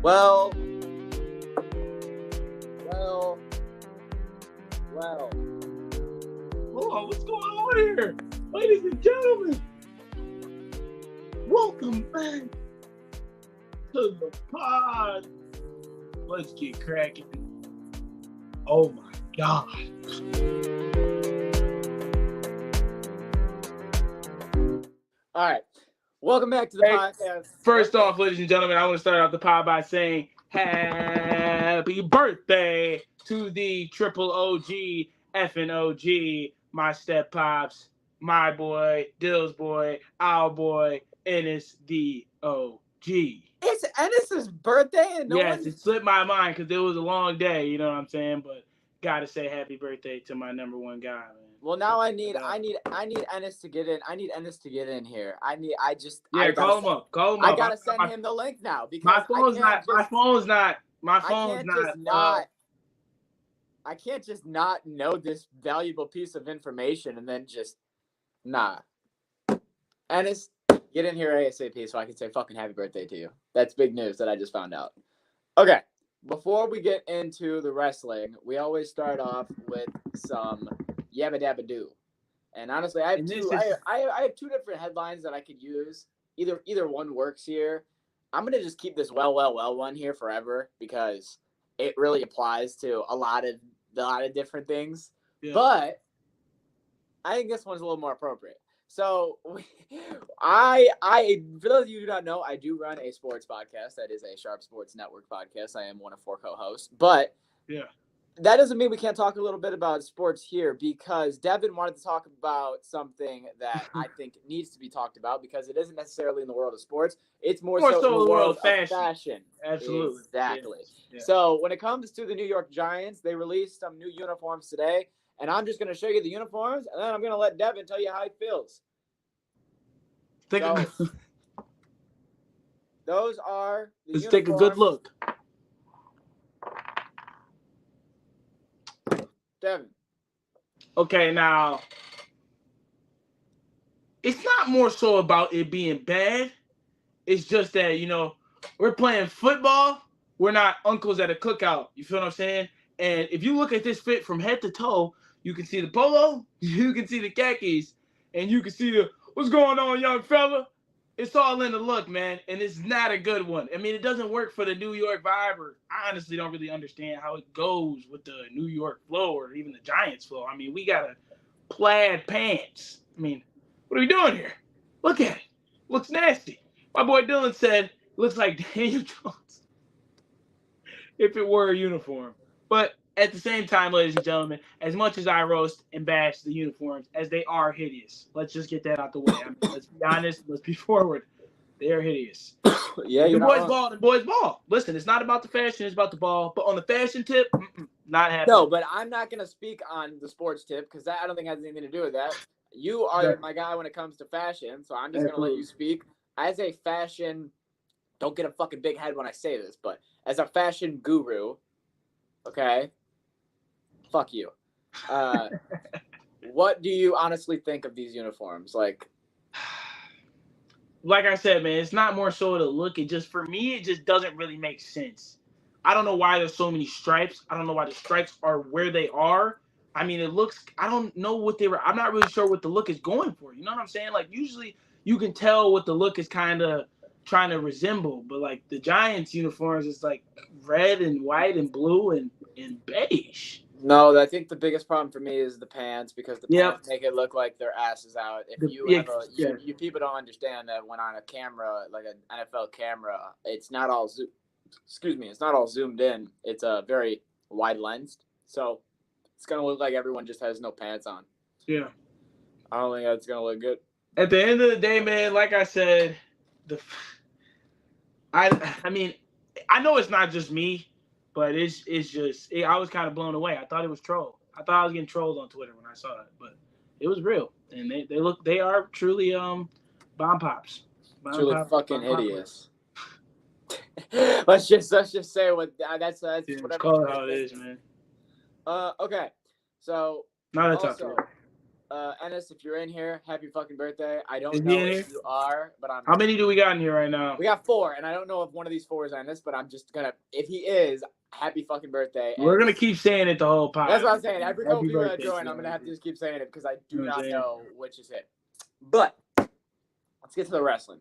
Well. Hold on, what's going on here? Ladies and gentlemen, welcome back to the pod. Let's get cracking. Oh my God. All right. Welcome back to the podcast. First off, ladies and gentlemen, I want to start off the pod by saying happy birthday to the triple OG, effing OG, my step pops, my boy, Dill's boy, our boy, Ennis the OG. It's Ennis's birthday, and it slipped my mind because it was a long day. You know what I'm saying? But gotta say happy birthday to my number one guy, man. Well, now I need Ennis to get in. I need Ennis to get in here. Call him up. I gotta send him the link now because my phone's not. I can't just not know this valuable piece of information and then just Ennis, get in here ASAP so I can say fucking happy birthday to you. That's big news that I just found out. Okay, before we get into the wrestling, we always start off with some yabba dabba doo. And honestly, I have two different headlines that I could use. Either one works here. I'm gonna just keep this well one here forever because it really applies to a lot of different things. Yeah. But I think this one's a little more appropriate. So, I for those of you who do not know, I do run a sports podcast that is a Sharp Sports Network podcast. I am one of 4 co-hosts, but that doesn't mean we can't talk a little bit about sports here because Devin wanted to talk about something that I think needs to be talked about because it isn't necessarily in the world of sports. It's more so in the world of fashion. Absolutely. Exactly. Yeah. So when it comes to the New York Giants, they released some new uniforms today. And I'm just going to show you the uniforms, and then I'm going to let Devin tell you how he feels. Those are the Let's take a good look. Devin. Okay, now, it's not more so about it being bad. It's just that, we're playing football. We're not uncles at a cookout. You feel what I'm saying? And if you look at this fit from head to toe, you can see the polo, you can see the khakis, and you can see what's going on, young fella? It's all in the look, man, and it's not a good one. I mean, it doesn't work for the New York vibe, or I honestly don't really understand how it goes with the New York flow or even the Giants flow. I mean, we got a plaid pants. I mean, what are we doing here? Look at it. Looks nasty. My boy Dylan said, looks like Daniel Jones if it were a uniform. But at the same time, ladies and gentlemen, as much as I roast and bash the uniforms, as they are hideous, let's just get that out the way. I mean, let's be honest. Let's be forward. They are hideous. Yeah, the boys ball. The boys ball. Listen, it's not about the fashion. It's about the ball. But on the fashion tip, not happening. No, but I'm not going to speak on the sports tip because I don't think it has anything to do with that. You are my guy when it comes to fashion, so I'm just going to let you speak. As a fashion, don't get a fucking big head when I say this, but as a fashion guru, okay, fuck you. What do you honestly think of these uniforms? Like I said, man, it's not more so the look. It just, for me, it just doesn't really make sense. I don't know why there's so many stripes. I don't know why the stripes are where they are. I mean, it looks, I don't know what I'm not really sure what the look is going for. You know what I'm saying? Like, usually you can tell what the look is kind of trying to resemble, but like the Giants uniforms, it's like red and white and blue and beige. No, I think the biggest problem for me is the pants because the pants make it look like their ass is out. If you people don't understand that when on a camera, like an NFL camera, it's not all zoomed in. It's a very wide lensed, so it's gonna look like everyone just has no pants on. Yeah, I don't think that's gonna look good. At the end of the day, man, like I said, I mean, I know it's not just me. But it's just I was kind of blown away. I thought it was troll. I thought I was getting trolled on Twitter when I saw it, but it was real. And they are truly bomb pops. Truly fucking hideous. let's just say what that's whatever. Let's call it how it is, man. Okay. So now that's also, Ennis, if you're in here, happy fucking birthday. I Is don't he know in if here? you are, but I'm. How many do we got in here right now? We got 4, and I don't know if one of these 4 is Ennis, but I'm just gonna. If he is, happy fucking birthday. We're And gonna keep saying it the whole pod. that's what I'm saying. Every couple Happy people that birthday join, to I'm gonna have to you. just keep saying it because I do You know what I'm not saying? know which is it. But let's get to the wrestling.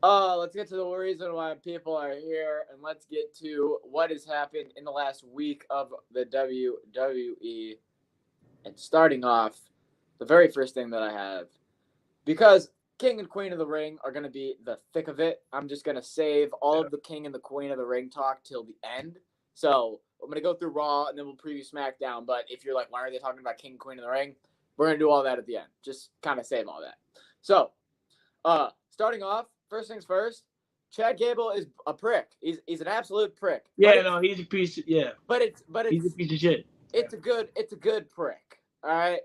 Let's get to the reason why people are here, and let's get to what has happened in the last week of the WWE. And starting off, the very first thing that I have, because King and Queen of the Ring are going to be the thick of it, I'm just going to save all of the King and the Queen of the Ring talk till the end. So I'm going to go through Raw, and then we'll preview SmackDown. But if you're like, why are they talking about King and Queen of the Ring? We're going to do all that at the end. Just kind of save all that. So, starting off, first things first, Chad Gable is a prick. He's an absolute prick. Yeah, no, he's a piece. But it's he's a piece of shit. It's a good prick. All right,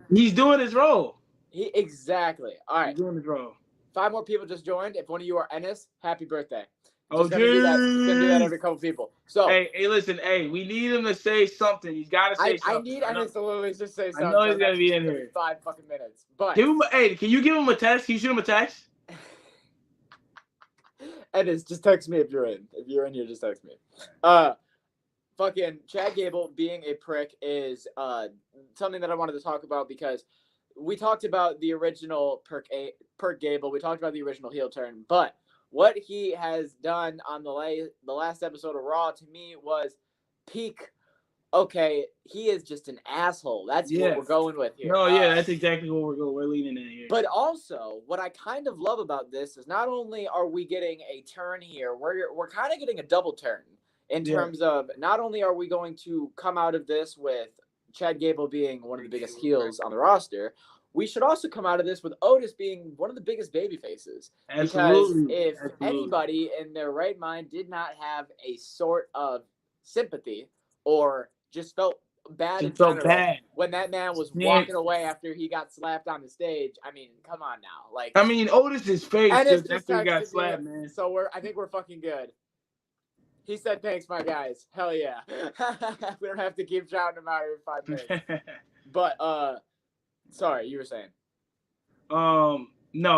He's doing his role. Exactly. All right, He's doing his role. 5 more people just joined. If one of you are Ennis, happy birthday. Oh, gonna do that every couple people. So hey, listen, we need him to say something. He's got to say something. I need Ennis to literally just say something. I know he's gonna be in here. 5 fucking minutes. But give him. Can you give him a text? Can you shoot him a text? Ennis, just text me if you're in. If you're in here, just text me. Fucking Chad Gable being a prick is something that I wanted to talk about because we talked about the original Perk Gable. We talked about the original heel turn, but what he has done on the last episode of Raw to me was peak. Okay, he is just an asshole. That's what we're going with here. No, yeah, that's exactly what we're leaning in here. But also, what I kind of love about this is not only are we getting a turn here, we're kind of getting a double turn in terms of not only are we going to come out of this with Chad Gable being one of the biggest heels on the roster, we should also come out of this with Otis being one of the biggest baby faces. Absolutely. Because if anybody in their right mind did not have a sort of sympathy or just felt bad in general when that man was walking away after he got slapped on the stage, I mean, come on now. Like, I mean, Otis's face just after he got slapped, man. So I think we're fucking good. He said, "Thanks, my guys. Hell yeah." We don't have to keep shouting him out every 5 minutes. But sorry, you were saying. No,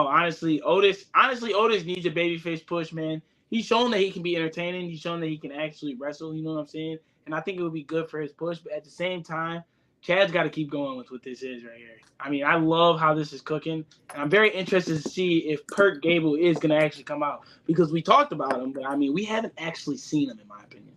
honestly, Otis needs a babyface push, man. He's shown that he can be entertaining. He's shown that he can actually wrestle. You know what I'm saying? And I think it would be good for his push. But at the same time, Chad's got to keep going with what this is right here. I mean, I love how this is cooking. And I'm very interested to see if Perk Gable is going to actually come out. Because we talked about him, but, I mean, we haven't actually seen him, in my opinion.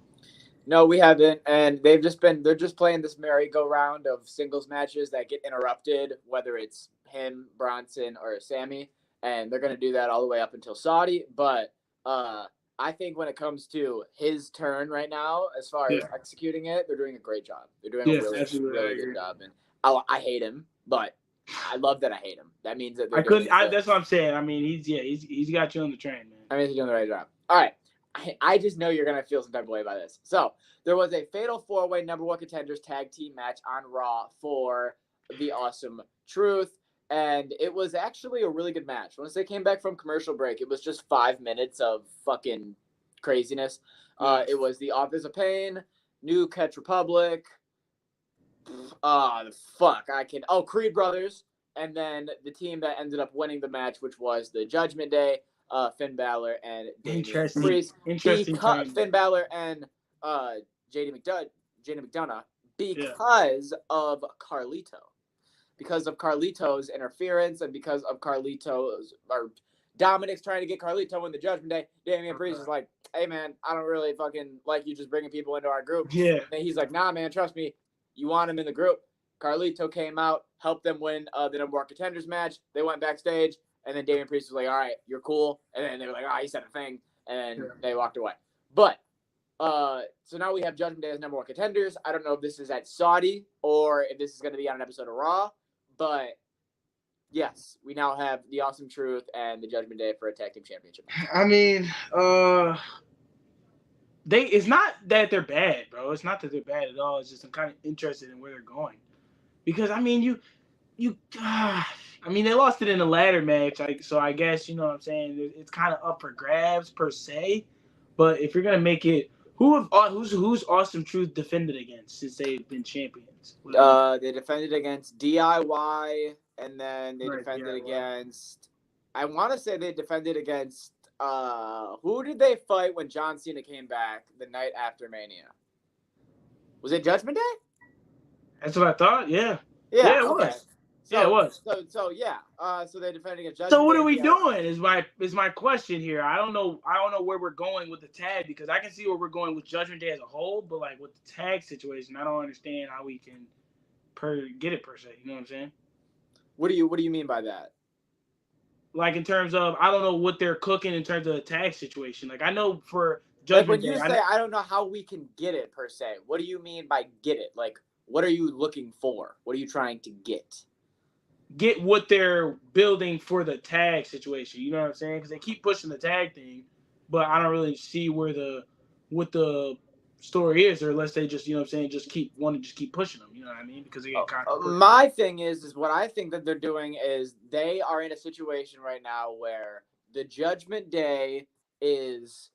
No, we haven't. And they're just playing this merry-go-round of singles matches that get interrupted, whether it's him, Bronson, or Sammy. And they're going to do that all the way up until Saudi. But I think when it comes to his turn right now, as far as executing it, they're doing a great job. They're doing a really good job. And I hate him, but I love that I hate him. That means that that's what I'm saying. I mean, he's got you on the train, man. I mean, he's doing the right job. All right. I just know you're gonna feel some type of way about this. So there was a fatal 4-way number 1 contenders tag team match on Raw for the Awesome Truth. And it was actually a really good match. Once they came back from commercial break, it was just 5 minutes of fucking craziness. It was the Authors of Pain, New Catch Republic. Creed Brothers. And then the team that ended up winning the match, which was the Judgment Day, Finn Balor and Damian Priest. Interesting. Finn Balor and JD McDonough because of Carlito. Because of Carlito's interference and because of Dominic's trying to get Carlito in the Judgment Day, Damian Priest is like, hey, man, I don't really fucking like you just bringing people into our group. Yeah. And he's like, nah, man, trust me. You want him in the group. Carlito came out, helped them win the number 1 contenders match. They went backstage, and then Damian Priest was like, all right, you're cool. And then they were like, he said a thing, and they walked away. But so now we have Judgment Day as number 1 contenders. I don't know if this is at Saudi or if this is going to be on an episode of Raw. But yes, we now have the Awesome Truth and the Judgment Day for a tag team championship. I mean, it's not that they're bad, bro. It's not that they're bad at all. It's just I'm kind of interested in where they're going, because I mean, they lost it in the ladder match, so I guess you know what I'm saying. It's kind of up for grabs per se, but if you're gonna make it, Who's Awesome Truth defended against since they've been champions? They defended against DIY, and then they defended against. I want to say they defended against. Who did they fight when John Cena came back the night after Mania? Was it Judgment Day? That's what I thought. Yeah. Yeah. It okay. was. Yeah, it was. So yeah. So they defended against Judgment So what Day, are we doing? Is my question here. I don't know where we're going with the tag, because I can see where we're going with Judgment Day as a whole, but like with the tag situation, I don't understand how we can get it per se. You know what I'm saying? What do you mean by that? Like in terms of, I don't know what they're cooking in terms of the tag situation. Like I know for Judgment Day, when you say I don't know how we can get it per se, what do you mean by get it? Like what are you looking for? What are you trying to get? Get what they're building for the tag situation. You know what I'm saying? Because they keep pushing the tag thing, but I don't really see what the story is, or unless they just, you know what I'm saying, just keep pushing them. You know what I mean? Because they get kind of my thing is what I think that they're doing is they are in a situation right now where the Judgment Day is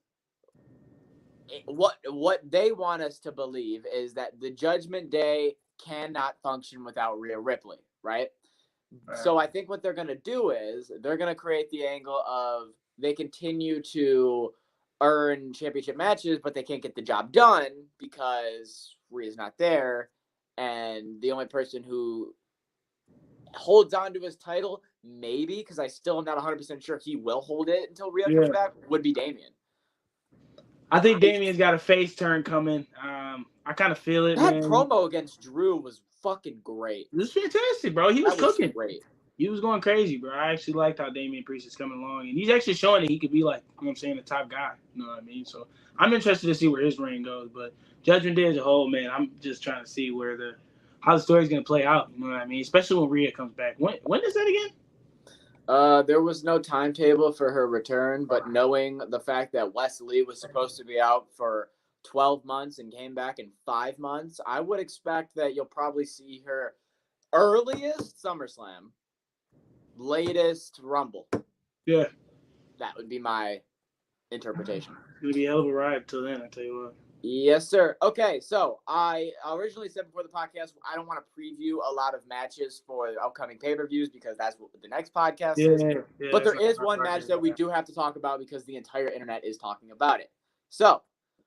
what they want us to believe is that the Judgment Day cannot function without Rhea Ripley, right? So I think what they're going to do is they're going to create the angle of they continue to earn championship matches, but they can't get the job done because Rhea's not there. And the only person who holds on to his title, maybe, because I still am not 100% sure he will hold it until Rhea comes back, would be Damian. I think Damian's got a face turn coming. I kind of feel it. That promo against Drew was fucking great. It was fantastic, bro. He was cooking. Great. He was going crazy, bro. I actually liked how Damian Priest is coming along, and he's actually showing that he could be like, you know what I'm saying, the top guy. You know what I mean? So I'm interested to see where his reign goes. But Judgment Day as a whole, man, I'm just trying to see how the story's gonna play out. You know what I mean? Especially when Rhea comes back. When is that again? There was no timetable for her return, but knowing the fact that Wesley was supposed to be out for 12 months and came back in 5 months, I would expect that you'll probably see her earliest SummerSlam, latest Rumble. Yeah. That would be my interpretation. It's going to be a hell of a ride till then, I tell you what. Yes, sir. Okay, so I originally said before the podcast, I don't want to preview a lot of matches for the upcoming pay-per-views because that's what the next podcast is. Yeah, but there is one match that we do have to talk about because the entire internet is talking about it. So,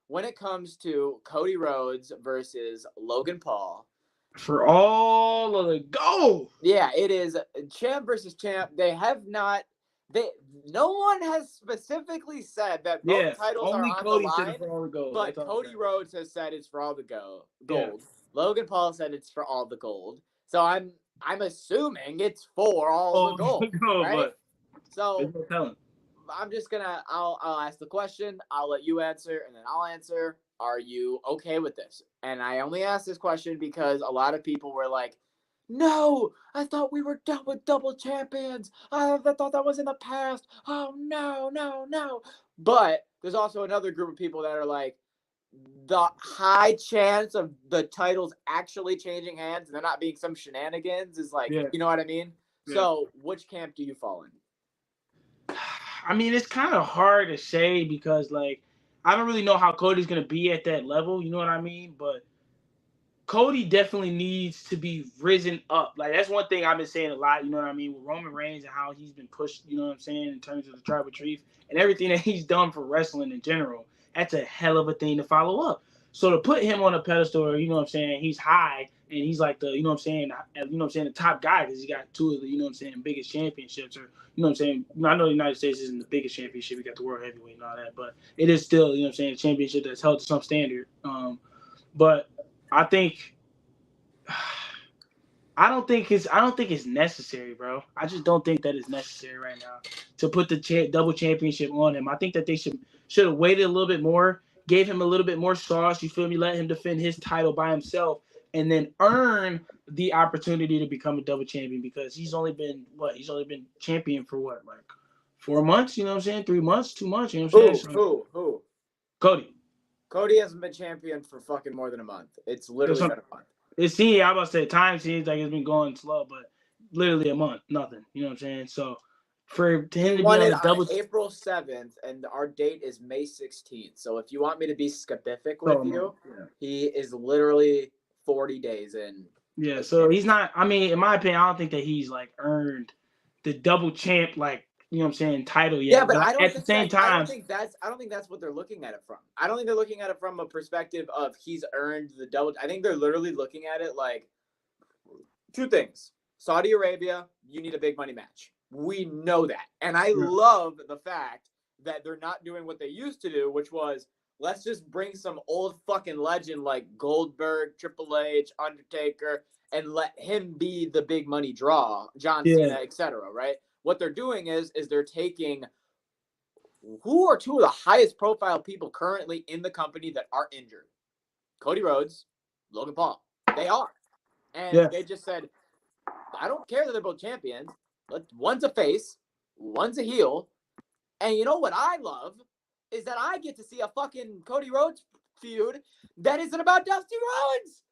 when it comes to Cody Rhodes versus Logan Paul. For all of the gold. Yeah, it is champ versus champ. No one has specifically said that both titles are on Cody the line, said for all the gold. but Cody Rhodes has said it's for all the gold. Yeah. Logan Paul said it's for all the gold. So I'm assuming it's for all the gold, right? So I'm just gonna I'll ask the question. I'll let you answer, and then I'll answer. Are you okay with this? And I only asked this question because a lot of people were like, no, I thought we were done with double champions. I thought that was in the past. Oh, no. But there's also another group of people that are like, the high chance of the titles actually changing hands and there not being some shenanigans is like, you know what I mean? Yeah. So which camp do you fall in? I mean, it's kind of hard to say because, like, I don't really know how Cody's going to be at that level. You know what I mean? But Cody definitely needs to be risen up. Like, that's one thing I've been saying a lot, you know what I mean, with Roman Reigns and how he's been pushed, you know what I'm saying, in terms of the tribal chief and everything that he's done for wrestling in general. That's a hell of a thing to follow up. So to put him on a pedestal, you know what I'm saying, he's high and he's like the, you know what I'm saying, the top guy because he got two of the, you know what I'm saying, biggest championships, or, you know what I'm saying, I know the United States isn't the biggest championship, we got the World Heavyweight and all that, but it is still, you know what I'm saying, a championship that's held to some standard. But I don't think it's necessary, bro. I just don't think that it's necessary right now to put the double championship on him. I think that they should have waited a little bit more, gave him a little bit more sauce, you feel me, let him defend his title by himself, and then earn the opportunity to become a double champion because he's only been champion for what, like 4 months, you know what I'm saying? 3 months, 2 months, you know what I'm saying? Who? Cody hasn't been champion for fucking more than a month. It's literally been a month. I'm about to say time seems like it's been going slow, but literally a month, nothing. You know what I'm saying? So for him He to be won on it the on double. April 7th, and our date is May 16th. So if you want me to be specific with Oh, you, yeah. he is literally 40 days in. Yeah, so he's not. I mean, in my opinion, I don't think that he's like earned the double champ, like you know what I'm saying, title Yeah, yet. but But I don't at the think same that I don't time, think that's what they're looking at it from. I don't think they're looking at it from a perspective of he's earned the double. I think they're literally looking at it like two things. Saudi Arabia, you need a big money match. We know that. And I love the fact that they're not doing what they used to do, which was let's just bring some old fucking legend like Goldberg, Triple H, Undertaker, and let him be the big money draw, John Cena, etc. Right? What they're doing is they're taking who are two of the highest profile people currently in the company that are injured? Cody Rhodes, Logan Paul. They are. And they just said, I don't care that they're both champions. One's a face, one's a heel. And you know what I love is that I get to see a fucking Cody Rhodes feud that isn't about Dusty Rhodes.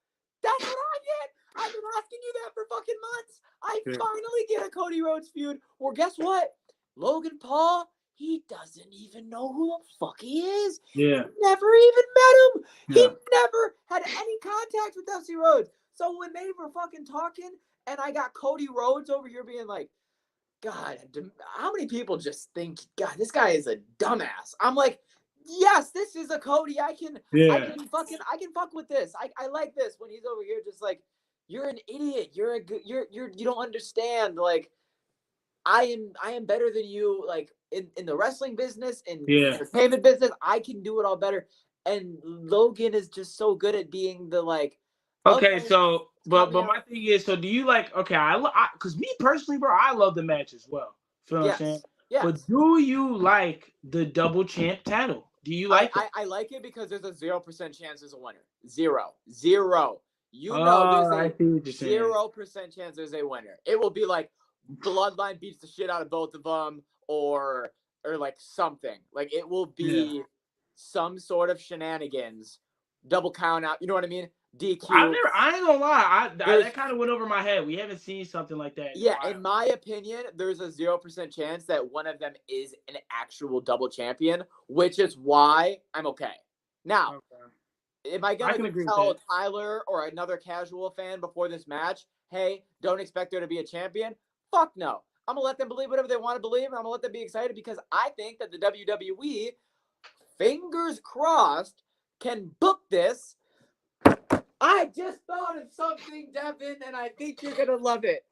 That's what I get. I've been asking you that for fucking months. I finally get a Cody Rhodes feud. Well, guess what? Logan Paul, he doesn't even know who the fuck he is. yeah, Never even met him. He yeah. never had any contact with Dusty Rhodes. So when they were fucking talking, and I got Cody Rhodes over here being like, God, how many people just think, God, this guy is a dumbass? I'm like, yes, this is a Cody. I can fuck with this. I like this when he's over here just like, you're an idiot. You don't understand. Like, I am better than you. Like in the wrestling business, in the entertainment business, I can do it all better. And Logan is just so good at being the like. Okay, so but my thing is, so do you like? Okay, because me personally, bro, I love the match as well. Feel what I'm saying? Yes. But do you like the double champ title? Do you like it? I like it because there's a 0% chance there's a winner. Zero. You know, Oh, I there's see what a you're saying. 0% chance there's a winner. It will be like Bloodline beats the shit out of both of them, or like something. Like it will be some sort of shenanigans, double count out. You know what I mean? DQ. I ain't gonna lie. That kind of went over my head. We haven't seen something like that. In my opinion, there's a 0% chance that one of them is an actual double champion, which is why I'm okay. Now, am I gonna tell Tyler or another casual fan before this match, hey, don't expect there to be a champion? Fuck no. I'm gonna let them believe whatever they want to believe, and I'm gonna let them be excited because I think that the WWE, fingers crossed, can book this. I just thought of something, Devin, and I think you're gonna love it.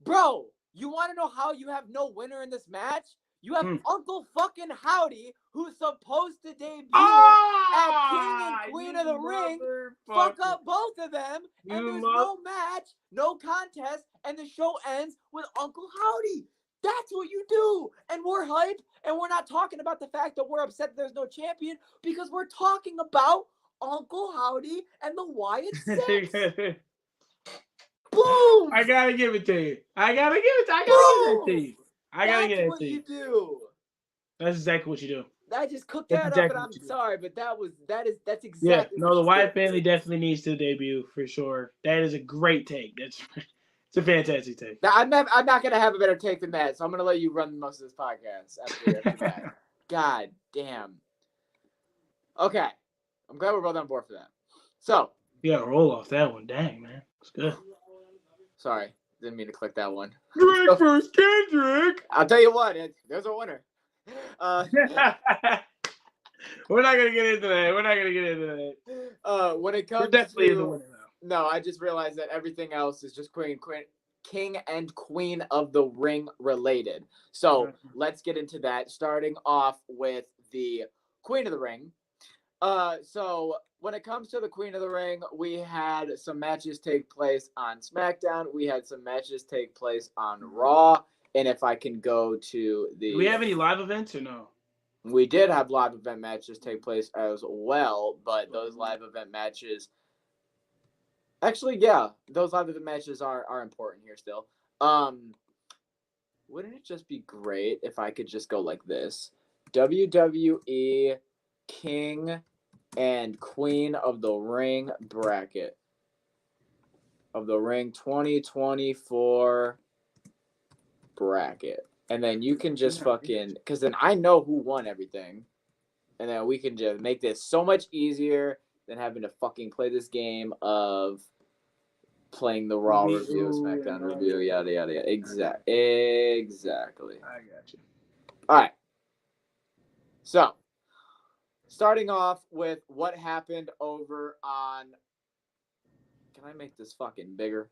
Bro, you want to know how you have no winner in this match? You have Uncle fucking Howdy, who's supposed to debut at King and Queen of the Ring, fuck up both of them, and there's no match, no contest, and the show ends with Uncle Howdy. That's what you do. And we're hyped, and we're not talking about the fact that we're upset that there's no champion, because we're talking about Uncle Howdy and the Wyatt Six. Boom! I gotta give it to you. I gotta give it to you. That's what you do. That's exactly what you do. I just cooked that up, and I'm sorry, but that's exactly. Yeah, no, the Wyatt family definitely needs to debut for sure. That is a great take. It's a fantastic take. Now, I'm not gonna have a better take than that, so I'm gonna let you run most of this podcast after that. God damn. Okay, I'm glad we're both on board for that. So you gotta roll off that one. Dang, man, it's good. Sorry, didn't mean to click that one. Drake versus Kendrick. I'll tell you what, there's a winner. We're not gonna get into that. When it comes definitely to the winner now. No, I just realized that everything else is just King and Queen of the Ring related. So let's get into that. Starting off with the Queen of the Ring. So when it comes to the Queen of the Ring, we had some matches take place on SmackDown. We had some matches take place on Raw. And if I can go to the... Do we have any live events or no? We did have live event matches take place as well, but those live event matches... Actually, yeah, those live event matches are important here still. Wouldn't it just be great if I could just go like this? WWE King and Queen of the Ring bracket. Of the Ring 2024 bracket. And then you can just fucking, because then I know who won everything. And then we can just make this so much easier than having to fucking play this game of playing the Raw review, SmackDown review, yada, yada, yada. Exactly. I got you. All right. So, starting off with what happened over on. Can I make this fucking bigger?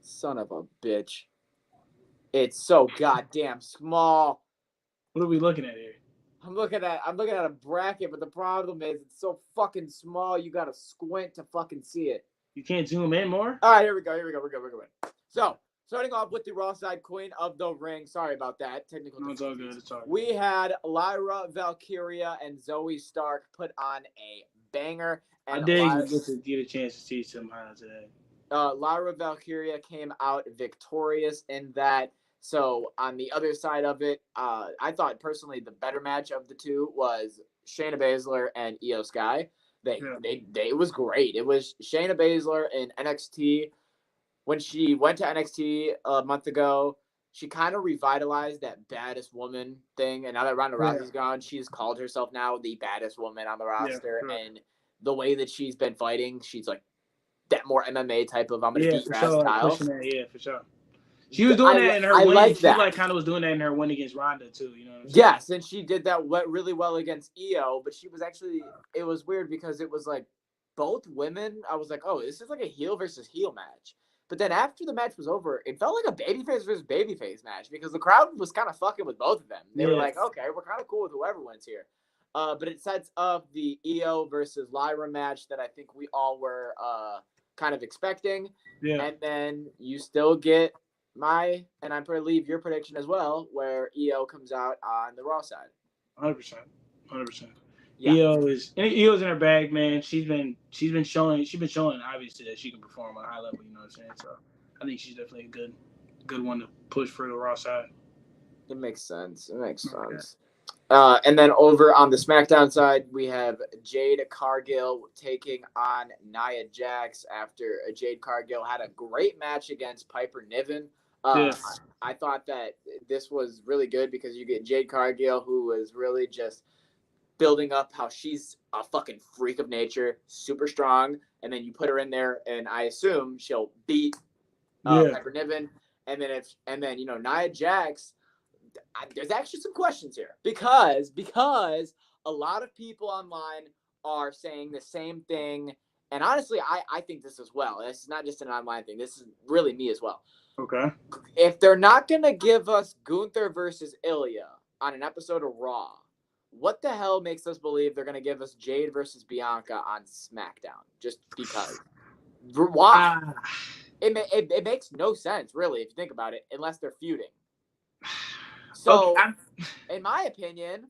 Son of a bitch. It's so goddamn small. What are we looking at here? I'm looking at a bracket, but the problem is it's so fucking small you gotta squint to fucking see it. You can't zoom in more? Alright, here we go. We're good. So, starting off with the Raw side, Queen of the Ring. Sorry about that. Technical. No, it's all good. It's all good. We had Lyra Valkyria and Zoe Stark put on a banger. And I did get a chance to see some highlights of that. Lyra Valkyria came out victorious in that. So on the other side of it, I thought personally the better match of the two was Shayna Baszler and Io Sky. It was great. It was Shayna Baszler in NXT. When she went to NXT a month ago, she kind of revitalized that baddest woman thing. And now that Ronda Rousey's gone, she's called herself now the baddest woman on the roster. Yeah, and the way that she's been fighting, she's like that more MMA type of I'm gonna beat your ass style. Yeah, for sure. She was doing that in her win. Like she kind of was doing that in her win against Ronda too. You know what I'm saying? Yes, and she did that really well against Io. But she was actually, it was weird because it was like both women. I was like, oh, this is like a heel versus heel match. But then after the match was over, it felt like a babyface versus babyface match because the crowd was kind of fucking with both of them. They were like, okay, we're kind of cool with whoever wins here. But it sets up the Io versus Lyra match that I think we all were kind of expecting. Yeah. And then you still get and I believe your prediction as well, where Io comes out on the Raw side. 100%. Yeah. Io's in her bag, man. She's been showing obviously that she can perform on a high level. You know what I'm saying? So I think she's definitely a good one to push for the Raw side. It makes sense. And then over on the SmackDown side, we have Jade Cargill taking on Nia Jax after Jade Cargill had a great match against Piper Niven. I thought that this was really good because you get Jade Cargill, who was really just building up how she's a fucking freak of nature, super strong, and then you put her in there, and I assume she'll beat Piper Niven, and then you know Nia Jax. There's actually some questions here because a lot of people online are saying the same thing, and honestly, I think this as well. This is not just an online thing. This is really me as well. Okay. If they're not going to give us Gunther versus Ilya on an episode of Raw, what the hell makes us believe they're going to give us Jade versus Bianca on SmackDown? Just because. Why? It makes no sense, really, if you think about it, unless they're feuding. So, in my opinion,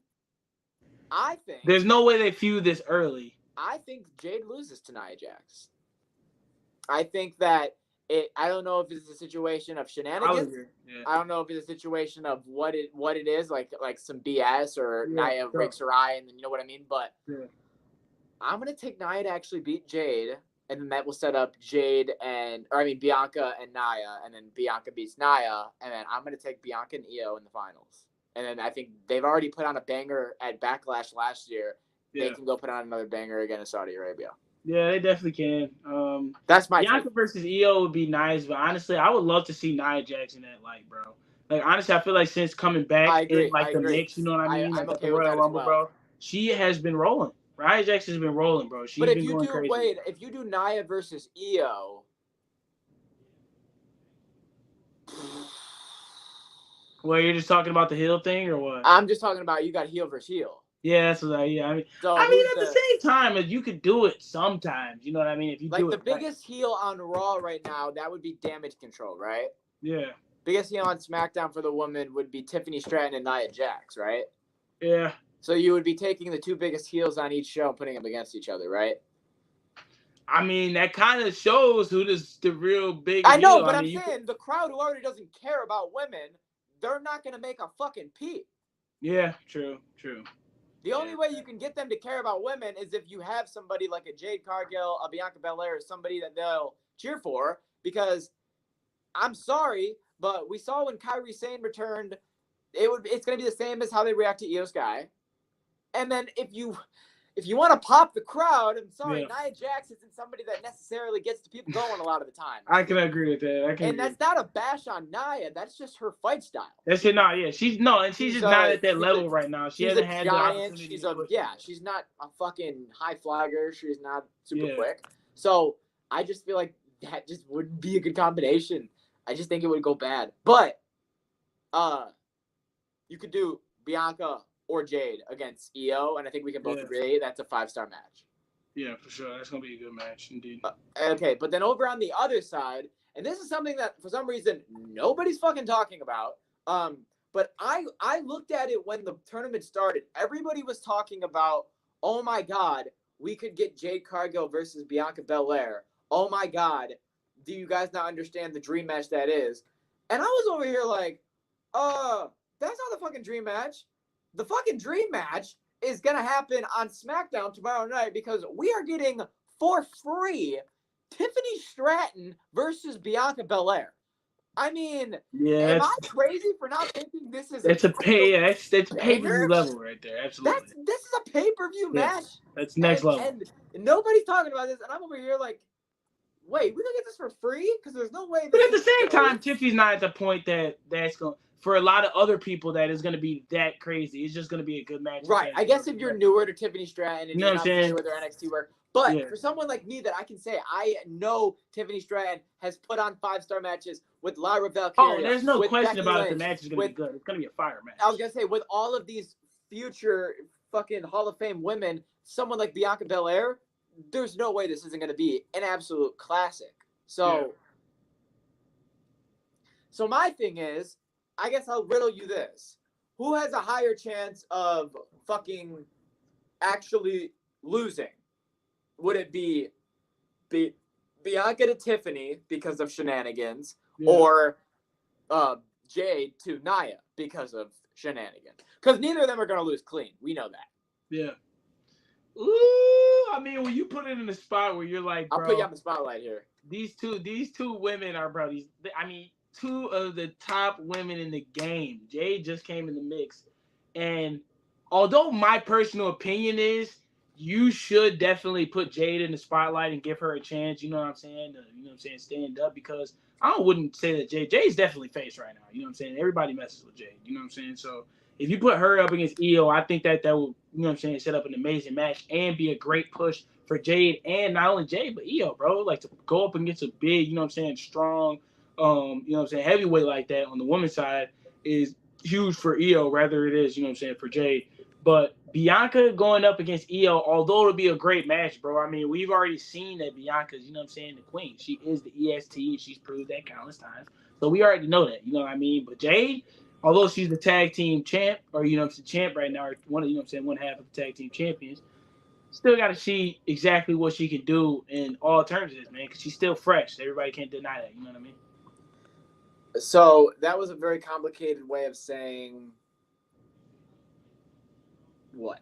I think... There's no way they feud this early. I think Jade loses to Nia Jax. I think that I don't know if it's a situation of shenanigans. I don't know if it's a situation of what it is, like some BS or Nia breaks her eye, and then you know what I mean. But I'm gonna take Nia to actually beat Jade, and then that will set up Bianca and Nia, and then Bianca beats Nia, and then I'm gonna take Bianca and Io in the finals. And then I think they've already put on a banger at Backlash last year. They can go put on another banger again in Saudi Arabia. Yeah, they definitely can. That's my Bianca versus Io would be nice, but honestly, I would love to see Nia Jax in that light, bro. Like honestly, I feel like since coming back in the mix, you know what I mean? I'm okay with that as well. Bro. She has been rolling. Nia Jax has been rolling, bro. She's been going crazy. If you do Nia versus Io, well, you're just talking about the heel thing, or what? I'm just talking about you got heel versus heel. Yeah, that's what I mean, at the same time, you could do it sometimes. You know what I mean? If you do it, biggest heel on Raw right now, that would be Damage Control, right? Yeah. Biggest heel on SmackDown for the woman would be Tiffany Stratton and Nia Jax, right? Yeah. So you would be taking the two biggest heels on each show and putting them against each other, right? I mean, that kind of shows who the real big. I know, but I'm saying the crowd who already doesn't care about women, they're not going to make a fucking peep. Yeah, true. The only way you can get them to care about women is if you have somebody like a Jade Cargill, a Bianca Belair, or somebody that they'll cheer for. Because I'm sorry, but we saw when Kairi Sane returned, it's going to be the same as how they react to Io Sky. And then if you want to pop the crowd, I'm sorry, Nia Jax isn't somebody that necessarily gets the people going a lot of the time. I can agree with that. And that's not a bash on Nia. That's just her fight style. That's it. No, yeah, she's just not at that level right now. She hasn't had the opportunity. She's not a fucking high flagger. She's not super quick. So I just feel like that just wouldn't be a good combination. I just think it would go bad. But you could do Bianca or Jade against Io, and I think we can both agree that's a 5-star match. Yeah, for sure. That's going to be a good match, indeed. Okay, but then over on the other side, and this is something that for some reason nobody's fucking talking about, but I looked at it when the tournament started. Everybody was talking about, oh my God, we could get Jade Cargill versus Bianca Belair. Oh my God, do you guys not understand the dream match that is? And I was over here like, that's not the fucking dream match. The fucking dream match is going to happen on SmackDown tomorrow night because we are getting for free Tiffany Stratton versus Bianca Belair. I mean, am I crazy for not thinking this is that's pay-per-view level right there. Absolutely. This is a pay-per-view match. That's next level. And nobody's talking about this, and I'm over here like, wait, we gonna get this for free? Because there's no way. But at the same time, Tiffany's not at the point that's going for a lot of other people that is going to be that crazy. It's just going to be a good match. Right. I guess if you're newer to Tiffany Stratton and you're not familiar with her NXT work, but for someone like me that I can say I know Tiffany Stratton has put on 5-star matches with Lyra Valkyria. Oh, there's no question about it. The match is going to be good. It's going to be a fire match. I was going to say, with all of these future fucking Hall of Fame women, someone like Bianca Belair, there's no way this isn't going to be an absolute classic. So my thing is, I guess I'll riddle you this. Who has a higher chance of fucking actually losing? Would it be Bianca to Tiffany because of shenanigans or Jade to Nia because of shenanigans? Because neither of them are going to lose clean. We know that. Yeah. Ooh, I mean, when you put it in a spot where you're like, bro, I'll put you on the spotlight here. These two women are, bro, two of the top women in the game. Jade just came in the mix. And although my personal opinion is you should definitely put Jade in the spotlight and give her a chance, you know what I'm saying? Stand up, because I wouldn't say that Jade's definitely face right now. You know what I'm saying? Everybody messes with Jade. You know what I'm saying? So if you put her up against Io, I think that will, you know what I'm saying, set up an amazing match and be a great push for Jade, and not only Jade, but Io, bro. Like, to go up against a big, you know what I'm saying, strong, you know what I'm saying, heavyweight like that on the women's side is huge for Io, rather it is, you know what I'm saying, for Jade. But Bianca going up against Io, although it'll be a great match, bro, I mean, we've already seen that Bianca's, you know what I'm saying, the queen. She is the EST, and she's proved that countless times. So we already know that, you know what I mean? But Jade, although she's the tag team champ, or, you know what I'm saying, champ right now, or one of, you know what I'm saying, one half of the tag team champions, still got to see exactly what she can do in all terms of this, man, because she's still fresh. Everybody can't deny that, you know what I mean? So that was a very complicated way of saying what?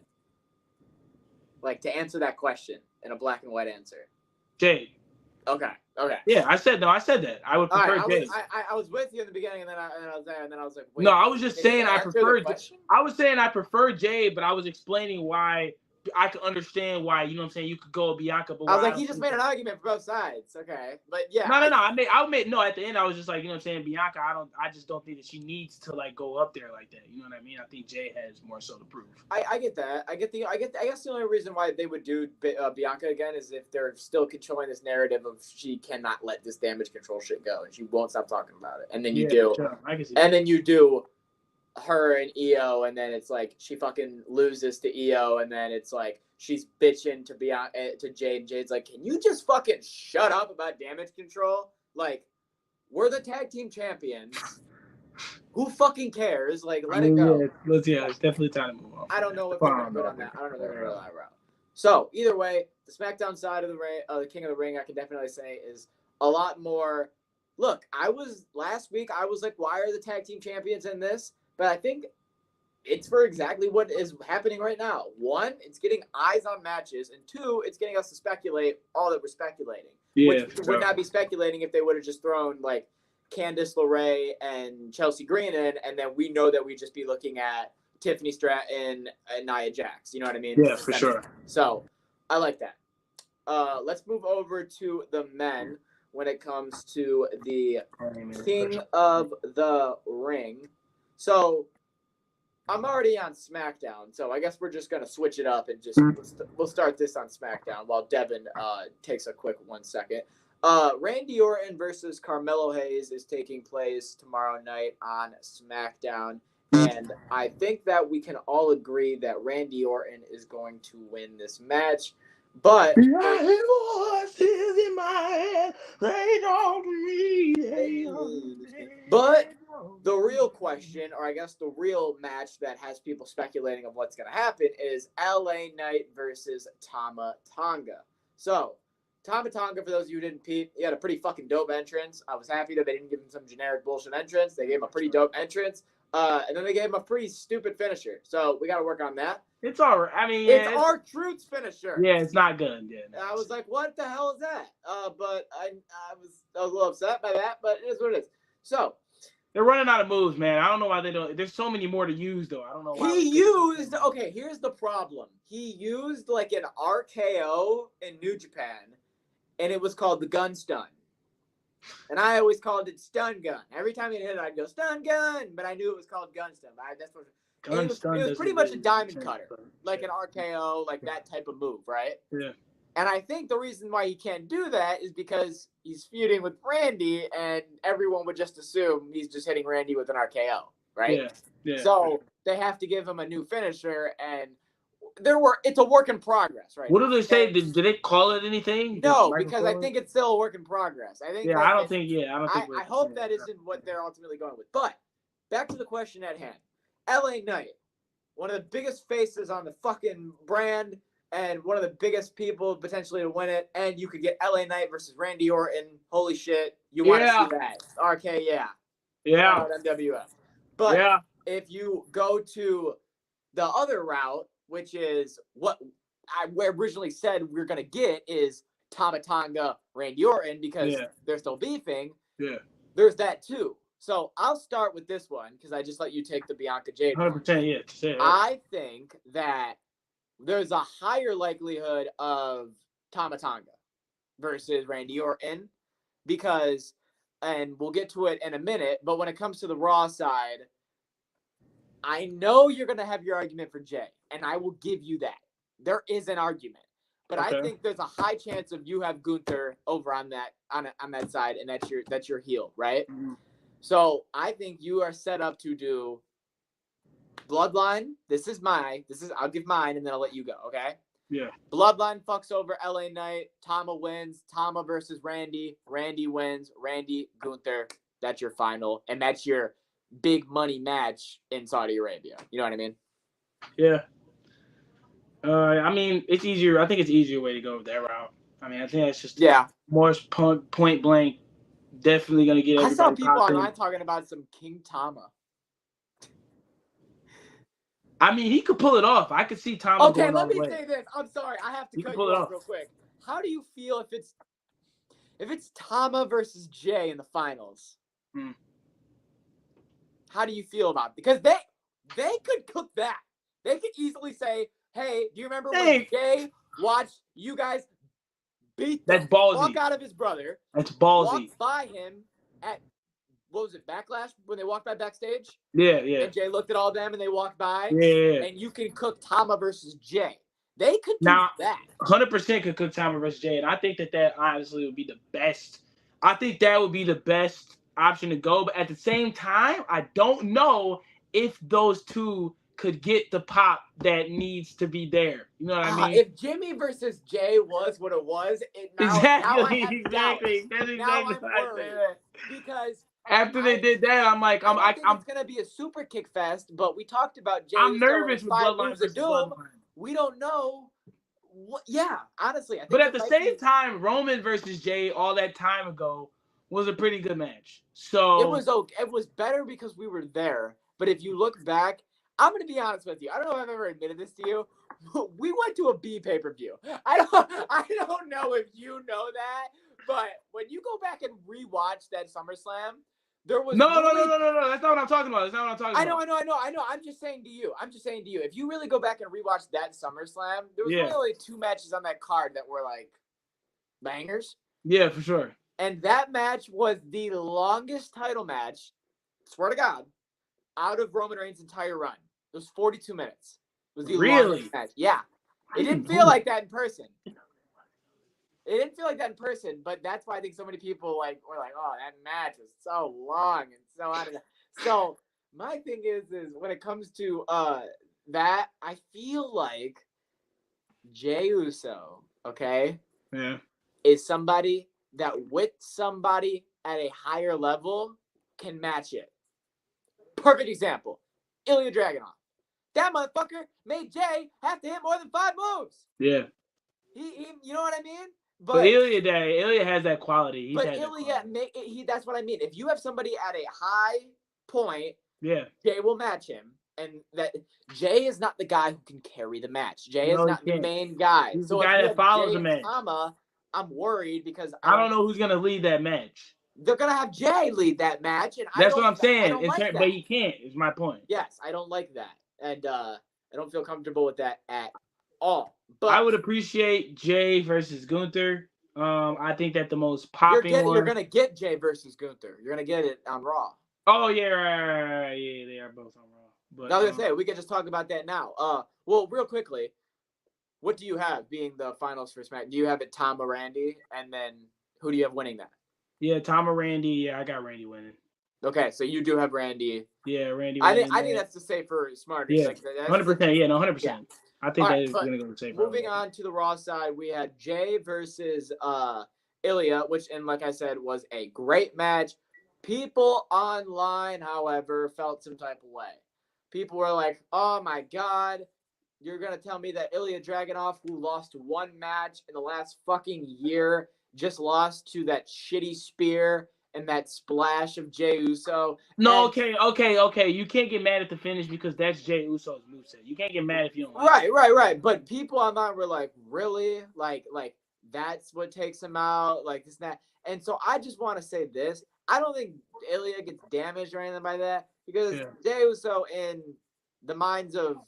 Like, to answer that question in a black and white answer. Jade. Okay. Yeah, I said that. I would prefer Jade. I was with you in the beginning, and then I was there, and then I was like, wait. No, I was just saying I prefer. I was saying I prefer Jade, but I was explaining why. I could understand why, you know what I'm saying, you could go Bianca, but I was like, he just made an argument for both sides. Okay. But yeah. No. At the end I was just like, you know what I'm saying, Bianca, I just don't think that she needs to like go up there like that. You know what I mean? I think Jay has more so to prove. I get that. I guess the only reason why they would do Bianca again is if they're still controlling this narrative of she cannot let this damage control shit go and she won't stop talking about it. And then you do. Sure. I can see that. And then you do her and Io, and then it's like she fucking loses to Io, and then it's like she's bitching to Jade, and Jade's like, can you just fucking shut up about damage control? Like, we're the tag team champions. Who fucking cares? Like, let it go. Yeah, it's definitely time to move on. I don't know if they're gonna go on that. I don't know if they're gonna go that route. So either way, the SmackDown side of the ring, the King of the Ring, I can definitely say is a lot more. Look, last week I was like, why are the tag team champions in this? But I think it's for exactly what is happening right now. One, it's getting eyes on matches, and two, it's getting us to speculate all that we're speculating. Yeah, which would not be speculating if they would have just thrown like Candice LeRae and Chelsea Green in, and then we know that we'd just be looking at Tiffany Stratton and Nia Jax. You know what I mean? Yeah, for sure. So I like that. Let's move over to the men when it comes to the King of the Ring. So I'm already on SmackDown, so I guess we're just going to switch it up and just we'll start this on SmackDown while Devin takes a quick 1 second. Randy Orton versus Carmelo Hayes is taking place tomorrow night on SmackDown, and I think that we can all agree that Randy Orton is going to win this match. But in my head, they don't But the real question, or I guess the real match that has people speculating of what's going to happen, is LA Knight versus Tama Tonga. So, Tama Tonga, for those of you who didn't peep, he had a pretty fucking dope entrance. I was happy that they didn't give him some generic bullshit entrance. They gave him a pretty dope entrance. And then they gave him a pretty stupid finisher. So, we got to work on that. It's all right. I mean, it's R-Truth's finisher. Yeah, it's not good. Yeah, no, I was like, what the hell is that? But I was a little upset by that, but it is what it is. So, they're running out of moves, man. I don't know why they don't. There's so many more to use, though. I don't know why. Okay, here's the problem. He used like an RKO in New Japan, and it was called the gun stun. And I always called it stun gun. Every time he hit it, I'd go stun gun, but I knew it was called gun stun. That's what it was pretty much a diamond cutter, like an RKO, like that type of move, right? Yeah. And I think the reason why he can't do that is because he's feuding with Randy, and everyone would just assume he's just hitting Randy with an RKO, right? Yeah. So they have to give him a new finisher, and it's a work in progress, right? What do they say? Did they call it anything? No, because I think it's still a work in progress. I think. Yeah, I don't think. I hope that isn't what they're ultimately going with. But back to the question at hand: LA Knight, one of the biggest faces on the fucking brand, and one of the biggest people potentially to win it, and you could get LA Knight versus Randy Orton. Holy shit, you want to see that? RK, yeah, MWF. But if you go to the other route, which is what I originally said we're gonna get, is Tama Tonga, Randy Orton, because they're still beefing. Yeah, there's that too. So I'll start with this one because I just let you take the Bianca Jade. 100%. Yeah. I think that there's a higher likelihood of Tama Tonga versus Randy Orton because, and we'll get to it in a minute, but when it comes to the Raw side, I know you're going to have your argument for Jay, and I will give you that. There is an argument, but I think there's a high chance of you have Gunther over on that side, and that's your heel, right? Mm-hmm. So I think you are set up to do Bloodline. I'll give mine, and then I'll let you go, okay? Yeah. Bloodline fucks over LA Knight. Tama wins. Tama versus Randy. Randy wins. Randy, Gunther. That's your final, and that's your big money match in Saudi Arabia. You know what I mean? Yeah. I mean, it's easier. I think it's an easier way to go that route. I mean, I think that's just more point blank. Definitely gonna get everybody. I saw people online talking about some King Tama. I mean, he could pull it off. I could see Tama. Okay, let me say this. I'm sorry, I have to cut you off real quick. How do you feel if it's Tama versus Jay in the finals? How do you feel about it? Because they could cook that. They could easily say, "Hey, do you remember when Jay watched you guys beat the fuck out of his brother? That's ballsy. Walked by him at what was it, Backlash, when they walked by backstage? Yeah. And Jay looked at all of them and they walked by. Yeah. And you can cook Tama versus Jay. They could do that. 100% could cook Tama versus Jay, and I think that honestly would be the best. I think that would be the best option to go. But at the same time, I don't know if those two could get the pop that needs to be there. You know what I mean? If Jimmy versus Jay was what it was, exactly. That's exactly what I said. Because after they did that, I'm like, it's gonna be a super kick fest. But we talked about Jay. I'm nervous with Bloodline versus Bloodline. We don't know. Honestly, I think. But at the same time, Roman versus Jay all that time ago was a pretty good match. So it was okay. It was better because we were there. But if you look back, I'm gonna be honest with you. I don't know if I've ever admitted this to you. We went to a B pay-per-view. I don't know if you know that, but when you go back and rewatch that SummerSlam, There was No. That's not what I'm talking about. That's not what I'm talking I about. know. I'm just saying to you. If you really go back and rewatch that SummerSlam, there was really only 2 matches on that card that were like bangers. Yeah, for sure. And that match was the longest title match, swear to God, out of Roman Reigns' entire run. It was 42 minutes. It was the longest match. Yeah. It didn't feel like that in person. But that's why I think so many people were like, oh, that match is so long and so out of that. So my thing is when it comes to that, I feel like Jey Uso, okay, is somebody that with somebody at a higher level can match it. Perfect example, Ilya Dragunov. That motherfucker made Jey have to hit more than 5 moves. Yeah. He you know what I mean? But Ilya has that quality. That's what I mean. If you have somebody at a high point, Jey will match him. And that Jey is not the guy who can carry the match. Jey is not the main guy. He's the guy that follows the match. I'm worried because I don't know who's gonna lead that match. They're gonna have Jey lead that match, and that's what I'm saying. I don't like that. But he can't. Is my point. Yes, I don't like that, and I don't feel comfortable with that at all. But I would appreciate Jey versus Gunther. I think that the most popping you're gonna get Jey versus Gunther. You're gonna get it on Raw. Oh yeah, right. Yeah, they are both on Raw. But I was gonna say we could just talk about that now. Well, real quickly, what do you have being the finals for SmackDown? Do you have it Tom or Randy, and then who do you have winning that? Yeah, Tom or Randy. Yeah, I got Randy winning. Okay, so you do have Randy. Yeah, Randy. I think that's the safer, smarter. Yeah, 100%. Yeah, no, 100%. Yeah. I think that is going to go the safer. Moving on to the Raw side, we had Jey versus Ilya, which, and like I said, was a great match. People online, however, felt some type of way. People were like, "Oh my God, you're gonna tell me that Ilya Dragunov, who lost 1 match in the last fucking year, just lost to that shitty spear and that splash of Jey Uso?" No, okay. You can't get mad at the finish because that's Jey Uso's moveset. You can't get mad if you don't like it. Right. But people online were like, really? Like that's what takes him out? Like this and that. And so I just want to say this. I don't think Ilya gets damaged or anything by that because Jey Uso, in the minds of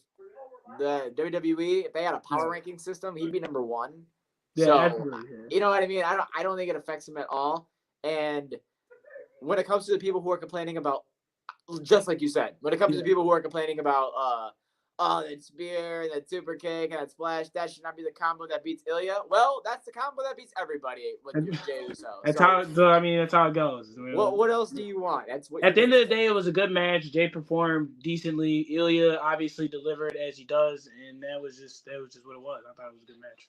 the WWE, if they had a power ranking system, he'd be number 1. Yeah, so you know what I mean? I don't think it affects him at all. And when it comes to the people who are complaining about, just like you said, when it comes to the people who are complaining about that spear, that super kick, and that splash, that should not be the combo that beats Ilya. Well, that's the combo that beats everybody with Jey Uso. That's how it goes. What else do you want? That's what. At the end of the day, it was a good match. Jey performed decently. Ilya obviously delivered as he does, and that was just what it was. I thought it was a good match.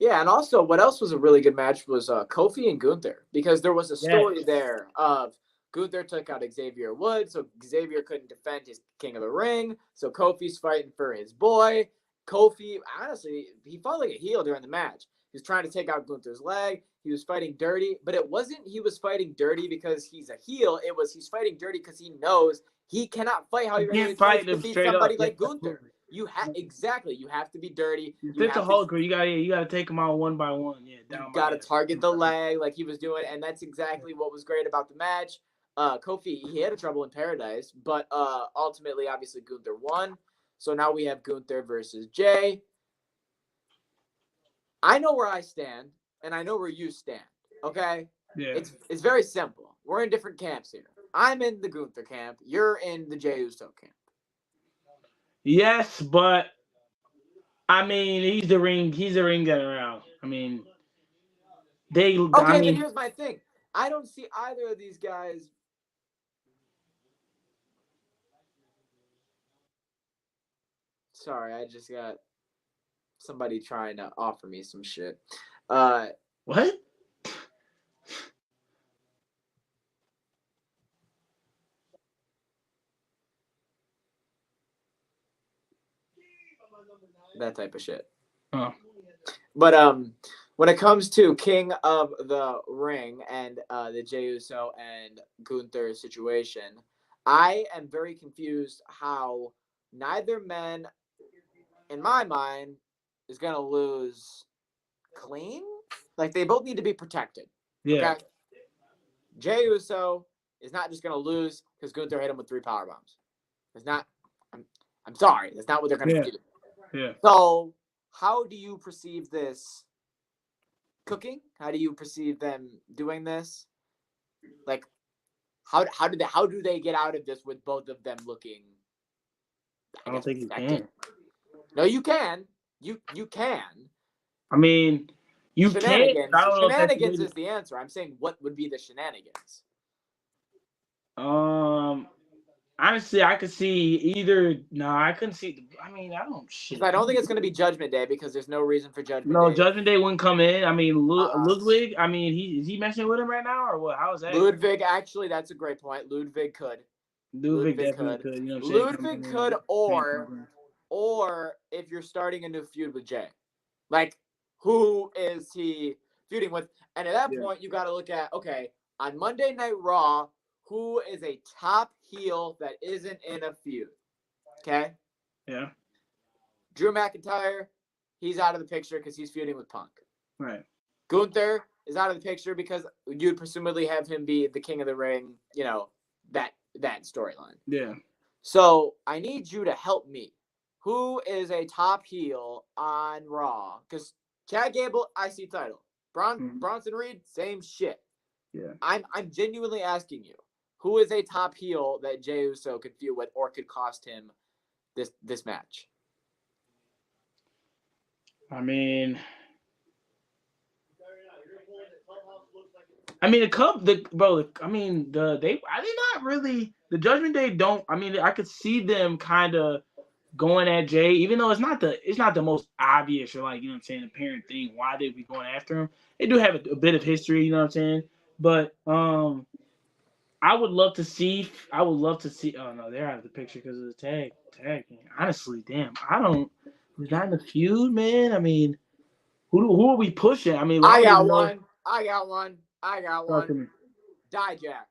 Yeah, and also what else was a really good match was Kofi and Gunther, because there was a story there of Gunther took out Xavier Woods, so Xavier couldn't defend his King of the Ring, so Kofi's fighting for his boy. Kofi, honestly, he felt like a heel during the match. He was trying to take out Gunther's leg. He was fighting dirty, but it wasn't he was fighting dirty because he's a heel. It was he's fighting dirty because he knows he cannot fight how you're going to beat somebody like Gunther. You have to be dirty. It's a Hulk. You gotta take them out one by one. Yeah, you gotta target the leg like he was doing, and that's exactly what was great about the match. Kofi, he had a trouble in paradise, but ultimately, obviously, Gunther won. So now we have Gunther versus Jey. I know where I stand, and I know where you stand. Okay? Yeah. It's very simple. We're in different camps here. I'm in the Gunther camp. You're in the Jey Uso camp. Yes, but I mean, he's the ring general. I mean, then here's my thing. I don't see either of these guys. Sorry, I just got somebody trying to offer me some shit. What? That type of shit. Oh. But when it comes to King of the Ring and the Jey Uso and Gunther situation, I am very confused how neither man, in my mind, is gonna lose clean. Like they both need to be protected. Yeah. Okay? Jey Uso is not just going to lose because Gunther hit him with 3 power bombs. It's not. I'm sorry. That's not what they're going to do. Yeah. So, how do you perceive this cooking? How do you perceive them doing this? Like, how do they get out of this with both of them looking? I don't think you can. No, you can. You can. I mean, you Shenanigans. can't. I don't know Shenanigans is the answer. I'm saying, what would be the shenanigans? Honestly, I could see either. No, I couldn't see. I mean, I don't shit. I don't think it's going to be Judgment Day because there's no reason for Judgment Day. No, Judgment Day wouldn't come in. I mean, Ludwig. I mean, is he messing with him right now or what? How is that? Ludwig, actually, that's a great point. Ludwig could. Ludwig definitely could. You know what I'm saying? Ludwig could, or if you're starting a new feud with Jay, like who is he feuding with? And at that point, you got to look at, okay, on Monday Night Raw, who is a top heel that isn't in a feud? Okay. Yeah. Drew McIntyre, he's out of the picture because he's feuding with Punk. Right. Gunther is out of the picture because you'd presumably have him be the King of the Ring, you know, that storyline. Yeah. So I need you to help me. Who is a top heel on Raw? Because Chad Gable, IC title. Bronson Reed, same shit. Yeah. I'm genuinely asking you, who is a top heel that Jey Uso could feud with or could cost him this match? I mean, the Judgment Day don't. I mean, I could see them kind of going at Jay, even though it's not the most obvious or like, you know what I'm saying, apparent thing why they'd be going after him. They do have a bit of history, you know what I'm saying. But I would love to see. Oh no, they're out of the picture because of the tag. Honestly, damn, We're not in the feud, man. I mean, who are we pushing? I mean, I got one. Dijak.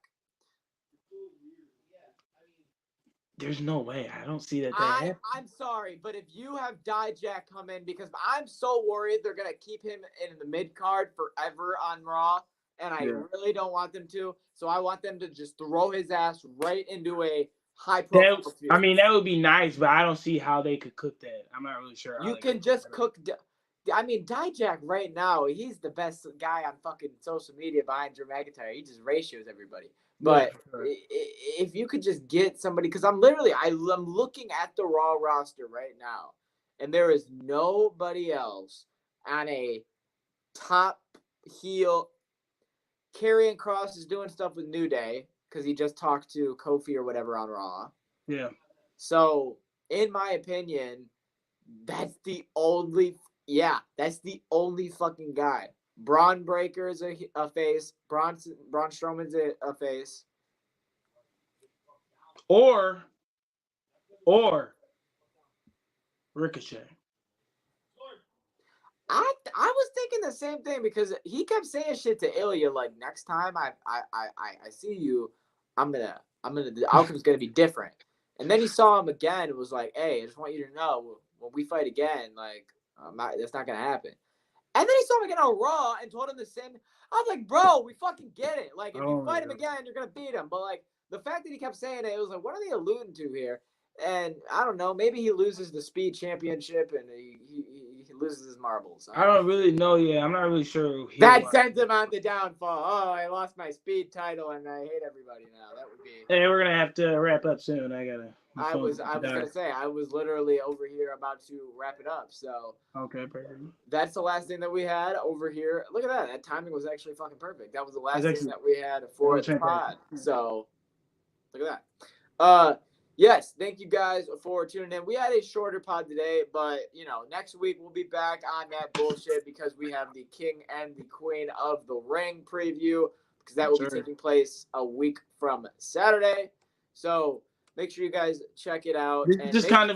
There's no way. I don't see that. I'm sorry, but if you have Dijak come in, because I'm so worried they're going to keep him in the mid card forever on Raw, and I really don't want them to. So I want them to just throw his ass right into a high profile feud. I mean, that would be nice, but I don't see how they could cook that. I'm not really sure. You can just cook. I mean, Dijak right now, he's the best guy on fucking social media behind Drew McIntyre. He just ratios everybody. But if you could just get somebody, because I'm looking at the Raw roster right now, and there is nobody else on a top heel. Karrion Kross is doing stuff with New Day because he just talked to Kofi or whatever on Raw. Yeah. So, in my opinion, that's the only fucking guy. Braun Breaker is a face. Braun Strowman's a face. Or Ricochet. I was thinking the same thing because he kept saying shit to Ilya like, next time I see you, the outcome's gonna be different. And then he saw him again and was like, hey, I just want you to know, when we fight again, like, that's not gonna happen. And then he saw him again on Raw and told him the same. I was like, bro, we fucking get it. Like, if you fight him again, you're gonna beat him. But like, the fact that he kept saying it was like, what are they alluding to here? And I don't know. Maybe he loses the Speed Championship and he loses his marbles. I don't really know. Yeah, I'm not really sure. That sent him on the downfall. Oh, I lost my Speed title and I hate everybody now. That would be. Hey, we're gonna have to wrap up soon. I was gonna say I was literally over here about to wrap it up. So okay, perfect. That's the last thing that we had over here. Look at that. That timing was actually fucking perfect. That was the last thing that we had for the pod. So look at that. Yes, thank you guys for tuning in. We had a shorter pod today, but next week we'll be back on that bullshit because we have the King and the Queen of the Ring preview because that will be taking place a week from Saturday. So make sure you guys check it out. This pod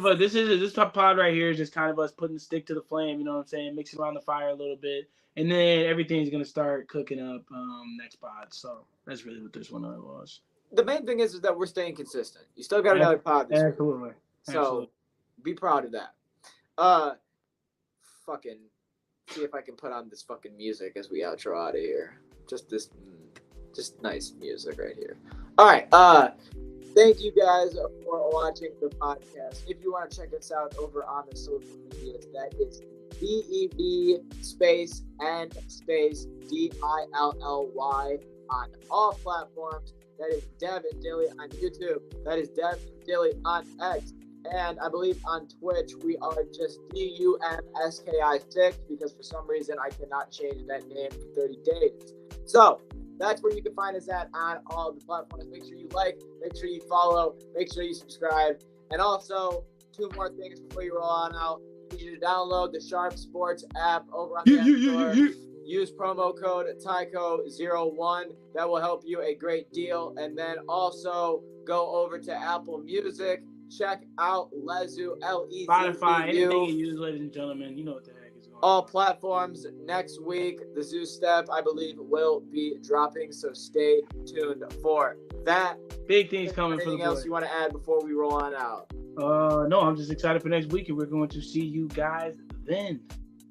right here is just kind of us putting the stick to the flame. You know what I'm saying? Mixing around the fire a little bit, and then everything's gonna start cooking up next pod. So that's really what this one was. The main thing is that we're staying consistent. You still got another pod this week. Absolutely. So be proud of that. Fucking see if I can put on this fucking music as we outro out of here. Just this. Just nice music right here. All right. Thank you guys for watching the podcast. If you want to check us out over on the social medias, that is DEV space N space DILLY on all platforms. That is Dev and Dilly on YouTube. That is Dev and Dilly on X. And I believe on Twitch, we are just DUMSKI6 because for some reason I cannot change that name for 30 days. So that's where you can find us at on all of the platforms. Make sure you like, make sure you follow, make sure you subscribe. And also, 2 more things before you roll on out. I need you to download the Sharp Sports app over on the App Store. Use promo code TYCO01. That will help you a great deal. And then also go over to Apple Music. Check out Lezu, Lezu. Spotify, anything you use, ladies and gentlemen. You know what the heck is going on. All platforms next week. The Zoo Step, I believe, will be dropping. So stay tuned for that. Big things coming for the boy. Anything else you want to add before we roll on out? No, I'm just excited for next week, and we're going to see you guys then.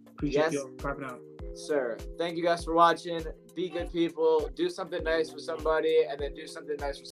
Appreciate you popping out. Sir, thank you guys for watching. Be good people. Do something nice for somebody, and then do something nice for